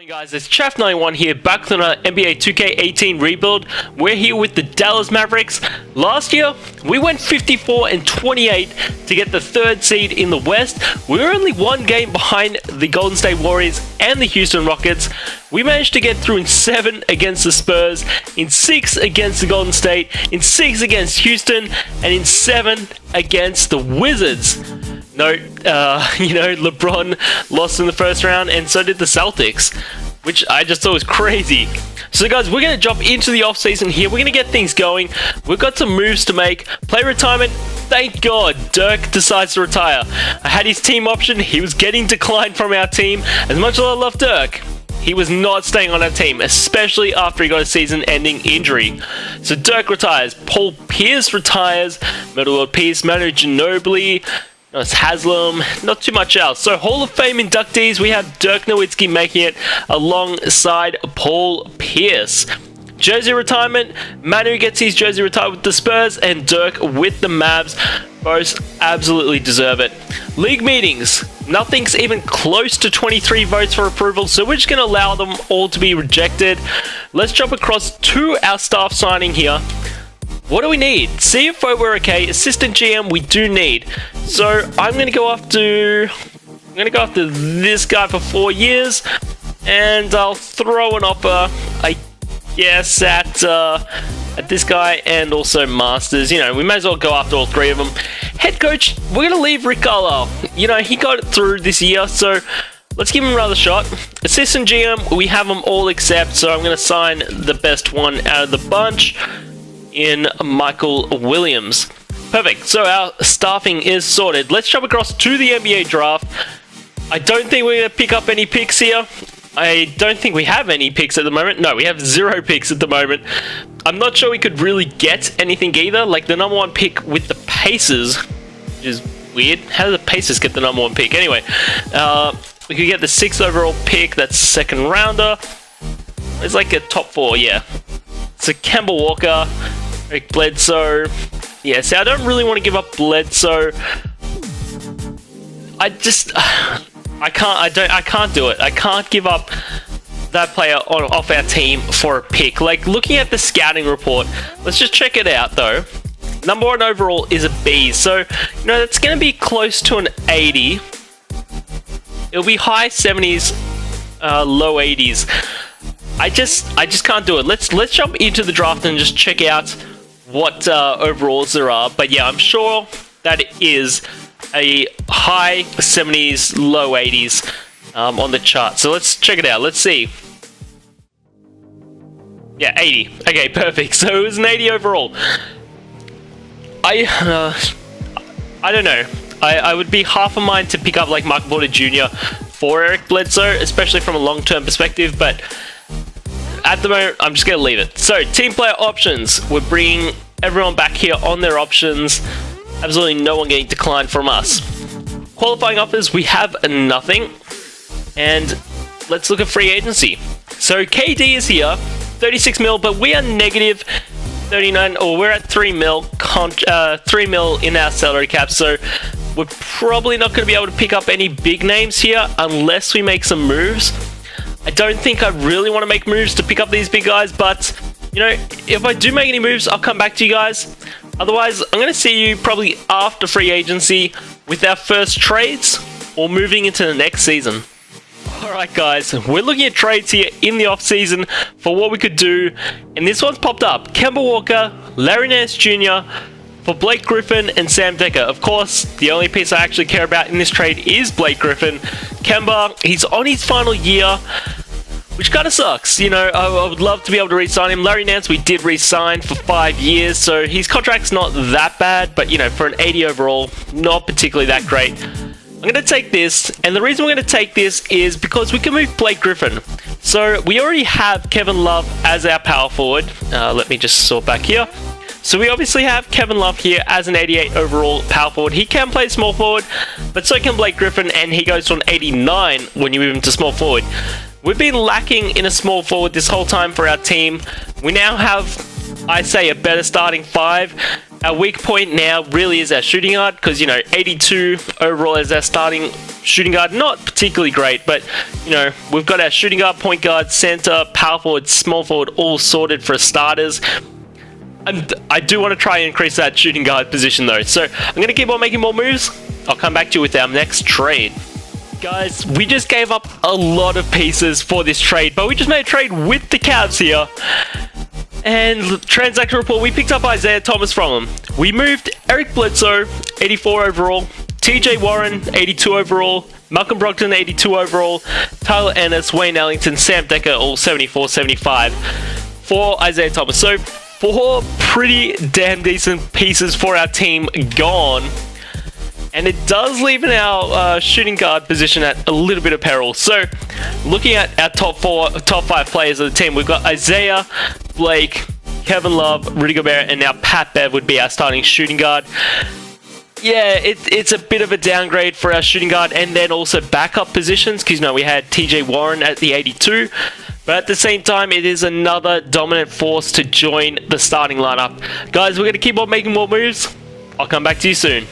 going, guys? It's Chaff91 here, back with another NBA 2K18 rebuild. We're here with the Dallas Mavericks. Last year, we went 54-28 to get the third seed in the West. We were only one game behind the Golden State Warriors and the Houston Rockets. We managed to get through in 7 against the Spurs, in 6 against the Golden State, in 6 against Houston, and in 7 against the Wizards. Note, LeBron lost in the first round, and so did the Celtics, which I just thought was crazy. So guys, we're going to jump into the offseason here. We're going to get things going. We've got some moves to make. Player retirement, thank God, Dirk decides to retire. I had his team option. He was getting declined from our team. As much as I love Dirk, he was not staying on our team, especially after he got a season-ending injury. So Dirk retires. Paul Pierce retires. Metal World Peace, Manu Ginobili, Haslam, not too much else. So Hall of Fame inductees, we have Dirk Nowitzki making it alongside Paul Pierce. Jersey retirement, Manu gets his jersey retired with the Spurs, and Dirk with the Mavs. Both absolutely deserve it. League meetings, nothing's even close to 23 votes for approval, so we're just going to allow them all to be rejected. Let's jump across to our staff signing here. What do we need? CFO, we're okay. Assistant GM, we do need. So I'm going to go after this guy for 4 years, and I'll throw an offer, I guess, at this guy and also Masters. You know, we may as well go after all three of them. Head coach, we're going to leave Rick Carlisle. You know, he got it through this year, so let's give him another shot. Assistant GM, we have them all except, so I'm going to sign the best one out of the bunch in Michael Williams. Perfect. So our staffing is sorted. Let's jump across to the NBA draft. I don't think we're going to pick up any picks here. I don't think we have any picks at the moment. No, we have 0 picks at the moment. I'm not sure we could really get anything either. Like the number 1 pick with the Pacers, which is weird. How do the Pacers get the number 1 pick? Anyway, we could get the 6th overall pick. That's second rounder. It's like a top 4, yeah. So Kemba Walker, Eric Bledsoe. Yeah, see, I don't really want to give up Bledsoe. I can't do it. I can't give up that player off our team for a pick. Like, looking at the scouting report, let's just check it out, though. Number 1 overall is a B, so, you know, that's going to be close to an 80. It'll be high 70s, low 80s. I just can't do it. Let's jump into the draft and just check out what overalls there are. But yeah, I'm sure that it is a high 70s, low 80s on the chart. So let's check it out. Let's see. Yeah, 80. Okay, perfect. So it was an 80 overall. I don't know. I would be half a mind to pick up like Michael Porter Jr. for Eric Bledsoe, especially from a long-term perspective, but at the moment, I'm just going to leave it. So, team player options. We're bringing everyone back here on their options. Absolutely no one getting declined from us. Qualifying offers, we have nothing. And let's look at free agency. So, KD is here, 36 mil, but we are negative 39, or we're at 3 mil, 3 mil in our salary cap. So, we're probably not going to be able to pick up any big names here unless we make some moves. I don't think I really want to make moves to pick up these big guys, but, you know, if I do make any moves, I'll come back to you guys. Otherwise, I'm going to see you probably after free agency with our first trades or moving into the next season. Alright guys, we're looking at trades here in the off-season for what we could do, and this one's popped up. Kemba Walker, Larry Nance Jr., for Blake Griffin and Sam Dekker. Of course, the only piece I actually care about in this trade is Blake Griffin. Kemba, he's on his final year, which kind of sucks. You know, I would love to be able to re-sign him. Larry Nance, we did re-sign for 5 years, so his contract's not that bad, but, you know, for an 80 overall, not particularly that great. I'm going to take this, and the reason we're going to take this is because we can move Blake Griffin. So, we already have Kevin Love as our power forward. Let me just sort back here. So we obviously have Kevin Love here as an 88 overall power forward. He can play small forward, but so can Blake Griffin, and he goes to an 89 when you move him to small forward. We've been lacking in a small forward this whole time for our team. We now have, I say, a better starting 5, Our weak point now really is our shooting guard, because, you know, 82 overall as our starting shooting guard. Not particularly great, but, you know, we've got our shooting guard, point guard, center, power forward, small forward all sorted for starters. I do want to try and increase that shooting guard position though, so I'm going to keep on making more moves. I'll come back to you with our next trade. Guys, we just gave up a lot of pieces for this trade, but we just made a trade with the Cavs here. And transaction report, we picked up Isaiah Thomas from him. We moved Eric Bledsoe, 84 overall, TJ Warren, 82 overall, Malcolm Brogdon, 82 overall, Tyler Ennis, Wayne Ellington, Sam Decker, all 74, 75 for Isaiah Thomas. So 4 pretty damn decent pieces for our team gone. And it does leave in our shooting guard position at a little bit of peril. So, looking at our top 5 players of the team, we've got Isaiah, Blake, Kevin Love, Rudy Gobert, and now Pat Bev would be our starting shooting guard. Yeah, it's a bit of a downgrade for our shooting guard, and then also backup positions, because, you know, we had TJ Warren at the 82. But at the same time, it is another dominant force to join the starting lineup. Guys, we're going to keep on making more moves. I'll come back to you soon.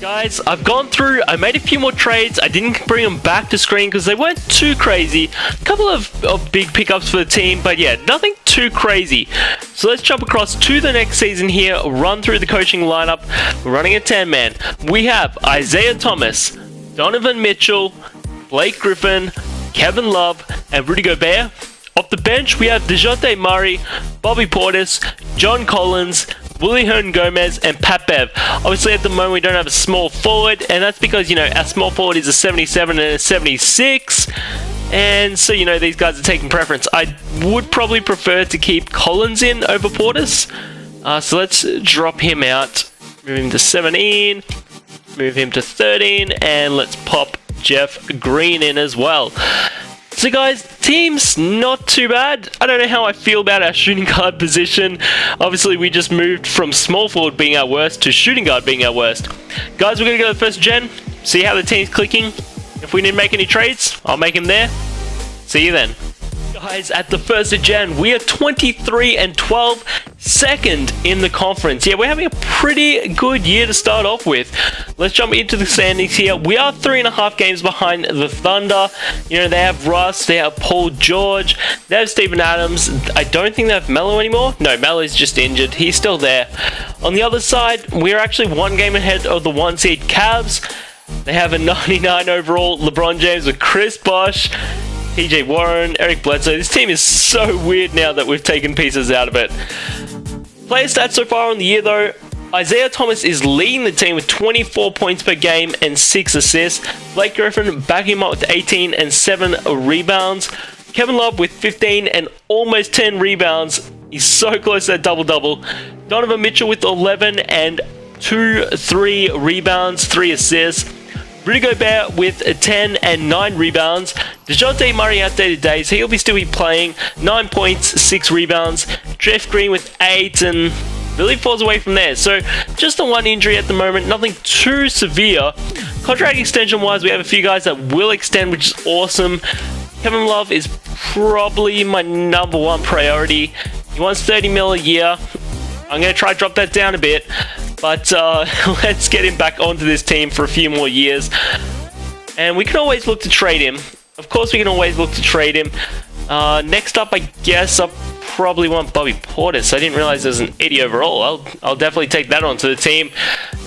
Guys, I've gone through, I made a few more trades. I didn't bring them back to screen because they weren't too crazy. A couple of big pickups for the team, but yeah, nothing too crazy. So let's jump across to the next season here, run through the coaching lineup. We're running a 10-man. We have Isaiah Thomas, Donovan Mitchell, Blake Griffin, Kevin Love, and Rudy Gobert. Off the bench, we have DeJounte Murray, Bobby Portis, John Collins, Willie Hern-Gomez, and Pat Bev. Obviously, at the moment, we don't have a small forward, and that's because, you know, our small forward is a 77 and a 76, and so, you know, these guys are taking preference. I would probably prefer to keep Collins in over Portis, so let's drop him out, move him to 17, move him to 13, and let's pop Jeff Green in as well. So guys, team's not too bad. I don't know how I feel about our shooting guard position. Obviously, we just moved from small forward being our worst to shooting guard being our worst. Guys, we're going to go to the first gen, see how the team's clicking. If we need to make any trades, I'll make them there. See you then. Guys, at the first of Jan, we are 23 and 12, second in the conference. Yeah, we're having a pretty good year to start off with. Let's jump into the standings here. We are 3.5 games behind the Thunder. You know, they have Russ, they have Paul George, they have Steven Adams. I don't think they have Melo anymore. No, Melo's just injured. He's still there. On the other side, we're actually 1 game ahead of the 1 seed Cavs. They have a 99 overall LeBron James with Chris Bosh, TJ Warren, Eric Bledsoe. This team is so weird now that we've taken pieces out of it. Player stats so far on the year though, Isaiah Thomas is leading the team with 24 points per game and 6 assists. Blake Griffin backing him up with 18 and 7 rebounds. Kevin Love with 15 and almost 10 rebounds. He's so close to that double-double. Donovan Mitchell with 11 and 3 rebounds, 3 assists. Rudy Gobert with 10 and 9 rebounds. DeJounte Murray out day-to-day, so he'll still be playing. 9 points, 6 rebounds. Jeff Green with 8 and really falls away from there. So just the 1 injury at the moment, nothing too severe. Contract extension-wise, we have a few guys that will extend, which is awesome. Kevin Love is probably my number 1 priority. He wants 30 mil a year. I'm going to try to drop that down a bit. But let's get him back onto this team for a few more years. And we can always look to trade him. Of course, we can always look to trade him. Next up, I guess I'll probably want Bobby Portis. I didn't realize there's an 80 overall. I'll definitely take that onto the team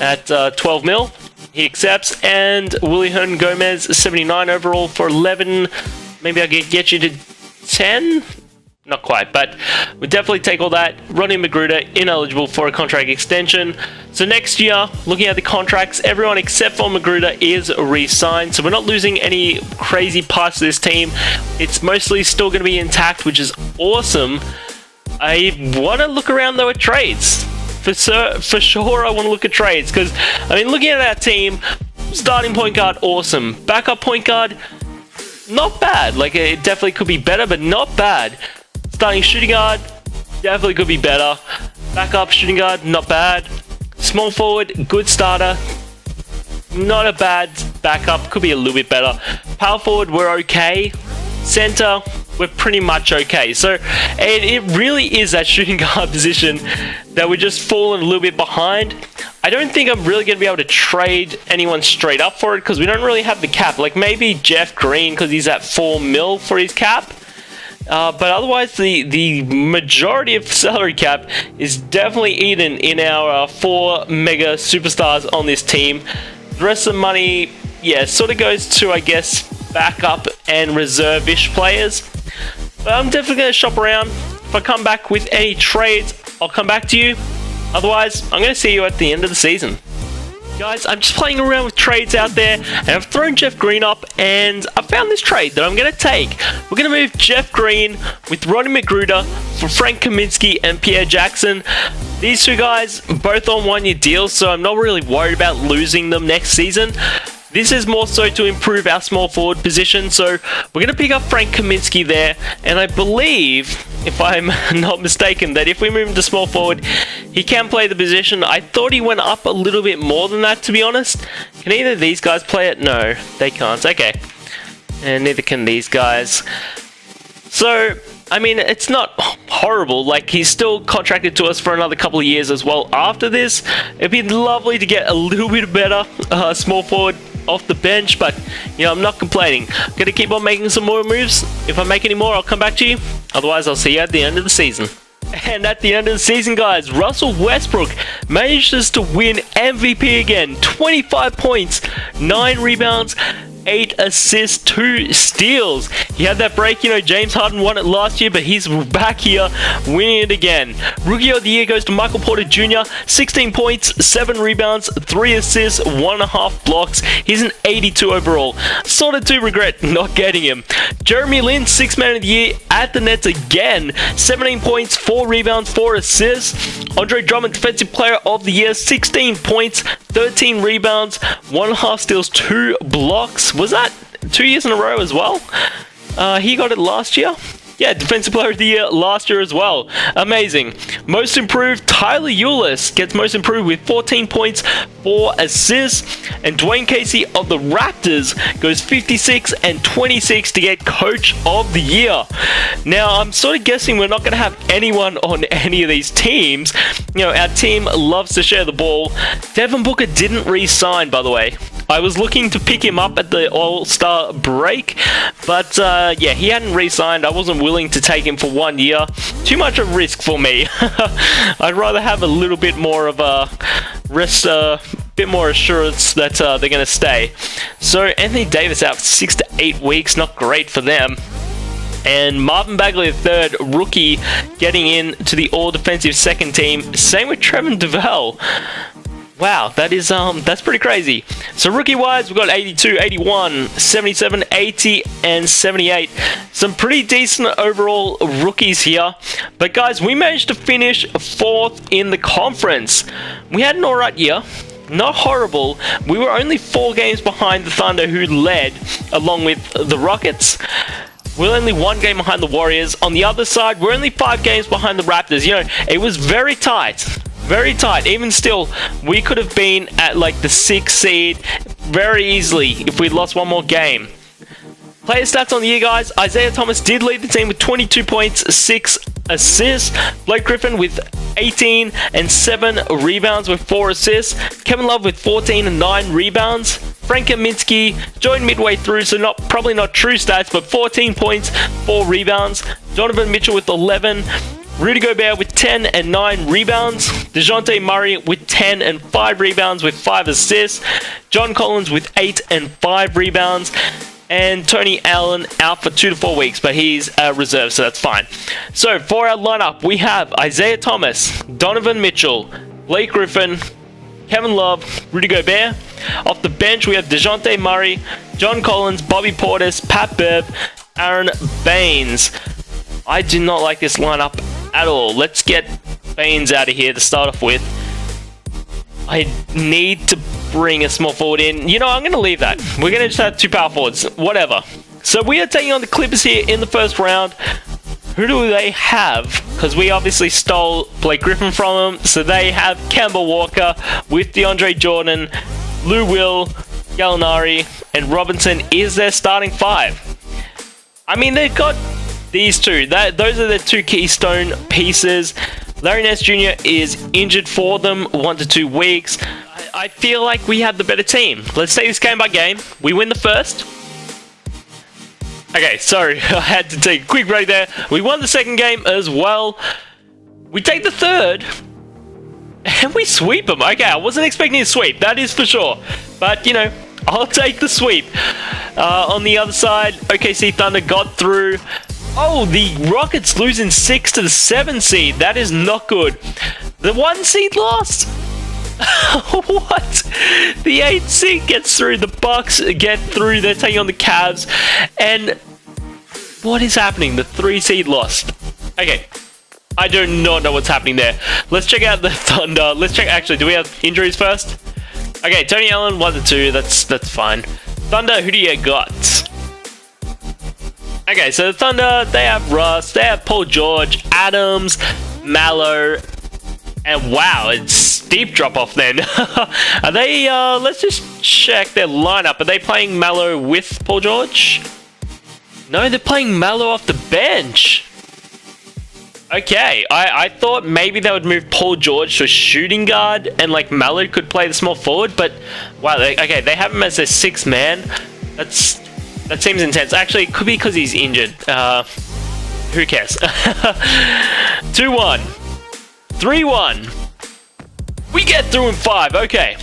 at 12 mil. He accepts. And Willie Hern-Gomez, 79 overall for 11. Maybe I can get you to 10? Not quite, but we'll definitely take all that. Ronnie Magruder, ineligible for a contract extension. So next year, looking at the contracts, everyone except for Magruder is re-signed. So we're not losing any crazy parts of this team. It's mostly still going to be intact, which is awesome. I want to look around though at trades. For sure, I want to look at trades. Because, I mean, looking at our team, starting point guard, awesome. Backup point guard, not bad. Like, it definitely could be better, but not bad. Starting shooting guard, definitely could be better. Backup shooting guard, not bad. Small forward, good starter. Not a bad backup, could be a little bit better. Power forward, we're okay. Center, we're pretty much okay. So it really is that shooting guard position that we're just falling a little bit behind. I don't think I'm really going to be able to trade anyone straight up for it because we don't really have the cap. Like maybe Jeff Green because he's at 4 mil for his cap. But otherwise, the majority of salary cap is definitely eaten in our 4 mega superstars on this team. The rest of the money, yeah, sort of goes to, I guess, backup and reserve-ish players. But I'm definitely going to shop around. If I come back with any trades, I'll come back to you. Otherwise, I'm going to see you at the end of the season. Guys, I'm just playing around with trades out there, and I've thrown Jeff Green up, and I found this trade that I'm going to take. We're going to move Jeff Green with Roddy McGruder for Frank Kaminsky and Pierre Jackson. These two guys, both on one-year deals, so I'm not really worried about losing them next season. This is more so to improve our small forward position, so we're going to pick up Frank Kaminsky there, and I believe, if I'm not mistaken, that if we move him to small forward, he can play the position. I thought he went up a little bit more than that, to be honest. Can either of these guys play it? No, they can't. Okay. And neither can these guys. So, I mean, it's not horrible. Like, he's still contracted to us for another couple of years as well after this. It'd be lovely to get a little bit better small forward off the bench, but you know, I'm not complaining. I'm gonna keep on making some more moves. If I make any more, I'll come back to you. Otherwise, I'll see you at the end of the season. And at the end of the season, guys, Russell Westbrook manages to win MVP again. 25 points, 9 rebounds, 8 assists, 2 steals. He had that break, you know, James Harden won it last year, but he's back here winning it again. Rookie of the Year goes to Michael Porter Jr. 16 points, 7 rebounds, 3 assists, 1.5 blocks. He's an 82 overall. Sort of do regret not getting him. Jeremy Lin, 6th Man of the Year at the Nets again. 17 points, 4 rebounds, 4 assists. Andre Drummond, Defensive Player of the Year, 16 points, 13 rebounds, 1.5 steals, 2 blocks. Was that 2 years in a row as well? He got it last year. Yeah, Defensive Player of the Year last year as well. Amazing. Most Improved, Tyler Ulis gets Most Improved with 14 points, 4 assists. And Dwayne Casey of the Raptors goes 56 and 26 to get Coach of the Year. Now, I'm sort of guessing we're not going to have anyone on any of these teams. You know, our team loves to share the ball. Devin Booker didn't re-sign, by the way. I was looking to pick him up at the All-Star break, but yeah, he hadn't re-signed. I wasn't willing to take him for 1 year. Too much of risk for me. I'd rather have a little bit more of a risk, bit more assurance that they're going to stay. So Anthony Davis out for 6 to 8 weeks. Not great for them. And Marvin Bagley III, rookie, getting in to the all-defensive second team. Same with Trevin Duval. Wow, that is that's pretty crazy. So rookie-wise, we've got 82, 81, 77, 80, and 78. Some pretty decent overall rookies here. But guys, we managed to finish 4th in the conference. We had an alright year. Not horrible. We were only 4 games behind the Thunder, who led, along with the Rockets. We're only 1 game behind the Warriors. On the other side, we're only 5 games behind the Raptors. You know, it was very tight. Very tight. Even still, we could have been at like the 6th seed very easily if we'd lost 1 more game. Player stats on the year, guys. Isaiah Thomas did lead the team with 22 points, 6 assists. Blake Griffin with 18 and 7 rebounds with 4 assists. Kevin Love with 14 and 9 rebounds. Frank Kaminsky joined midway through, so probably not true stats, but 14 points, 4 rebounds. Donovan Mitchell with 11. Rudy Gobert with 10 and 9 rebounds. DeJounte Murray with 10 and 5 rebounds with 5 assists. John Collins with 8 and 5 rebounds. And Tony Allen out for 2 to 4 weeks, but he's a reserve, so that's fine. So for our lineup, we have Isaiah Thomas, Donovan Mitchell, Blake Griffin, Kevin Love, Rudy Gobert. Off the bench, we have DeJounte Murray, John Collins, Bobby Portis, Pat Bev, Aaron Baines. I do not like this lineup at all. Let's get Baines out of here to start off with. I need to bring a small forward in. You know, I'm going to leave that. We're going to just have 2 power forwards. Whatever. So we are taking on the Clippers here in the first round. Who do they have? Because we obviously stole Blake Griffin from them. So they have Kemba Walker with DeAndre Jordan, Lou Will, Gallinari, and Robinson is their starting 5. I mean, they've got these two. Those are the two keystone pieces. Larry Nance Jr. is injured for them 1 to 2 weeks. I feel like we have the better team. Let's take this game by game. We win the first. Okay, sorry, I had to take a quick break there. We won the second game as well. We take the third, and we sweep them. Okay, I wasn't expecting a sweep, that is for sure. But, you know, I'll take the sweep. On the other side, OKC Thunder got through. Oh, the Rockets losing 6 to the 7 seed. That is not good. The 1 seed lost. What? The 8 seed gets through. The Bucks get through. They're taking on the Cavs. And what is happening? The 3 seed lost. Okay. I do not know what's happening there. Let's check out the Thunder. Let's check. Actually, do we have injuries first? Okay, Tony Allen 1 to 2. That's fine. Thunder, who do you got? Okay, so the Thunder, they have Russ, they have Paul George, Adams, Mallow, and wow, it's steep drop off then. Are they, let's just check their lineup. Are they playing Mallow with Paul George? No, they're playing Mallow off the bench. Okay, I thought maybe they would move Paul George to a shooting guard and like Mallow could play the small forward, but wow, okay, they have him as their 6th man. That seems intense. Actually, it could be because he's injured. Who cares? 2-1. 3-1. We get through in 5. Okay.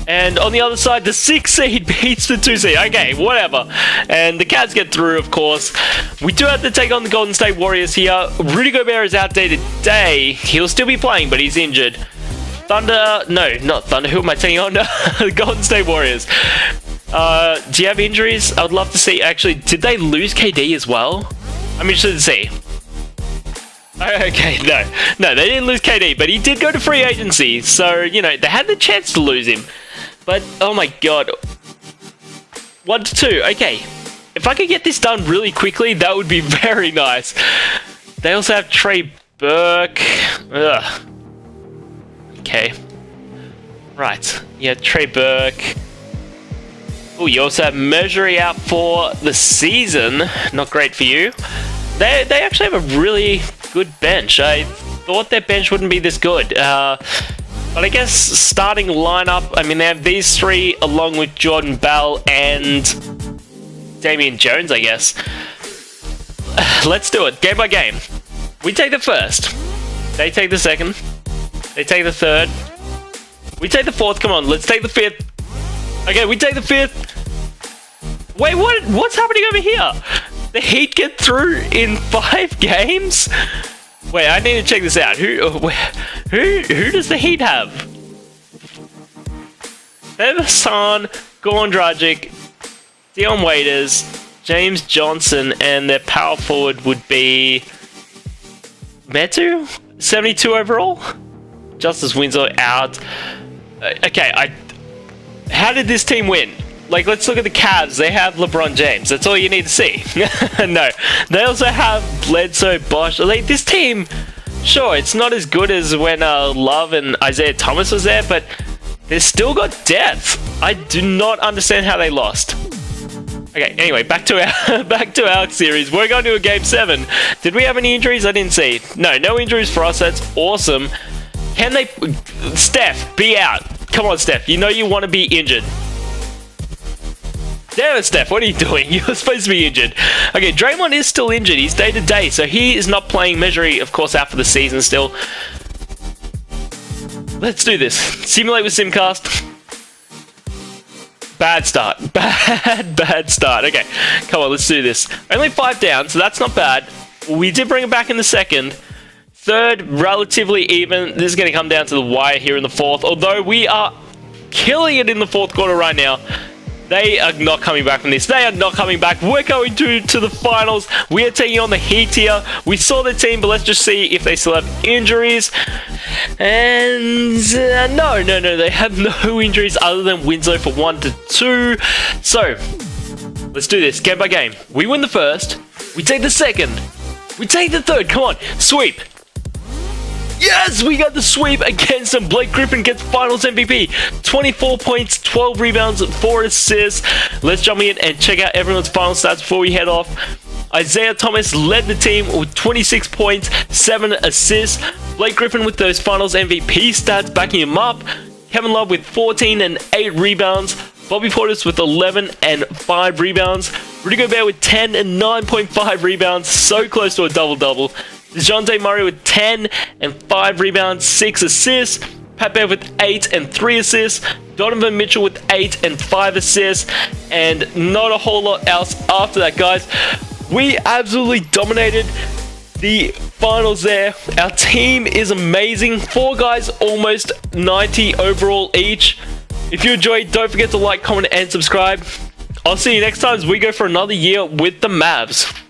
And on the other side, the 6 seed beats the 2 seed. Okay, whatever. And the Cavs get through, of course. We do have to take on the Golden State Warriors here. Rudy Gobert is out day today. He'll still be playing, but he's injured. Thunder... No, not Thunder. Who am I taking on? The Golden State Warriors. Do you have injuries? I would love to see. Actually, did they lose KD as well? I'm interested to see. Okay, no, they didn't lose KD, but he did go to free agency, so, you know, they had the chance to lose him. But, oh my god. 1 to 2, okay. If I could get this done really quickly, that would be very nice. They also have Trey Burke. Ugh. Okay. Right, yeah, Trey Burke. Oh, you also have Mercury out for the season. Not great for you. They actually have a really good bench. I thought their bench wouldn't be this good. But I guess starting lineup, I mean, they have these 3 along with Jordan Bell and Damian Jones, I guess. Let's do it. Game by game. We take the first. They take the second. They take the third. We take the fourth. Come on, let's take the fifth. Okay, we take the 5th. Wait, what's happening over here? The Heat get through in 5 games? Wait, I need to check this out. Who does the Heat have? They have Hassan, Goran Dragic, Dion Waiters, James Johnson, and their power forward would be Metu? 72 overall? Justice Winslow out. Okay, how did this team win? Like, let's look at the Cavs. They have LeBron James. That's all you need to see. No. They also have Bledsoe, Bosh. Like, this team, sure, it's not as good as when Love and Isaiah Thomas was there, but they've still got depth. I do not understand how they lost. Okay, anyway, back to our series. We're going to a Game 7. Did we have any injuries? I didn't see. No injuries for us. That's awesome. Can they... Steph, be out. Come on, Steph. You know you want to be injured. Damn it, Steph, what are you doing? You're supposed to be injured. Okay, Draymond is still injured. He's day to day, so he is not playing. Measury, of course, out for the season still. Let's do this. Simulate with Simcast. Bad start. Bad start. Okay, come on, let's do this. Only 5 down, so that's not bad. We did bring it back in the second. Third, relatively even. This is going to come down to the wire here in the fourth, although we are killing it in the fourth quarter right now. They are not coming back from this. They are not coming back. We're going to the finals. We are taking on the Heat here. We saw the team, but let's just see if they still have injuries. And no. They have no injuries other than Winslow for 1 to 2. So, let's do this game by game. We win the first. We take the second. We take the third. Come on. Sweep. Yes, we got the sweep against them. Blake Griffin gets Finals MVP. 24 points, 12 rebounds, 4 assists. Let's jump in and check out everyone's final stats before we head off. Isaiah Thomas led the team with 26 points, 7 assists. Blake Griffin with those Finals MVP stats backing him up. Kevin Love with 14 and 8 rebounds. Bobby Portis with 11 and 5 rebounds. Rudy Gobert with 10 and 9.5 rebounds. So close to a double-double. DeJounte Murray with 10 and 5 rebounds, 6 assists. Pat Bev with 8 and 3 assists. Donovan Mitchell with 8 and 5 assists. And not a whole lot else after that, guys. We absolutely dominated the finals there. Our team is amazing. 4 guys, almost 90 overall each. If you enjoyed, don't forget to like, comment, and subscribe. I'll see you next time as we go for another year with the Mavs.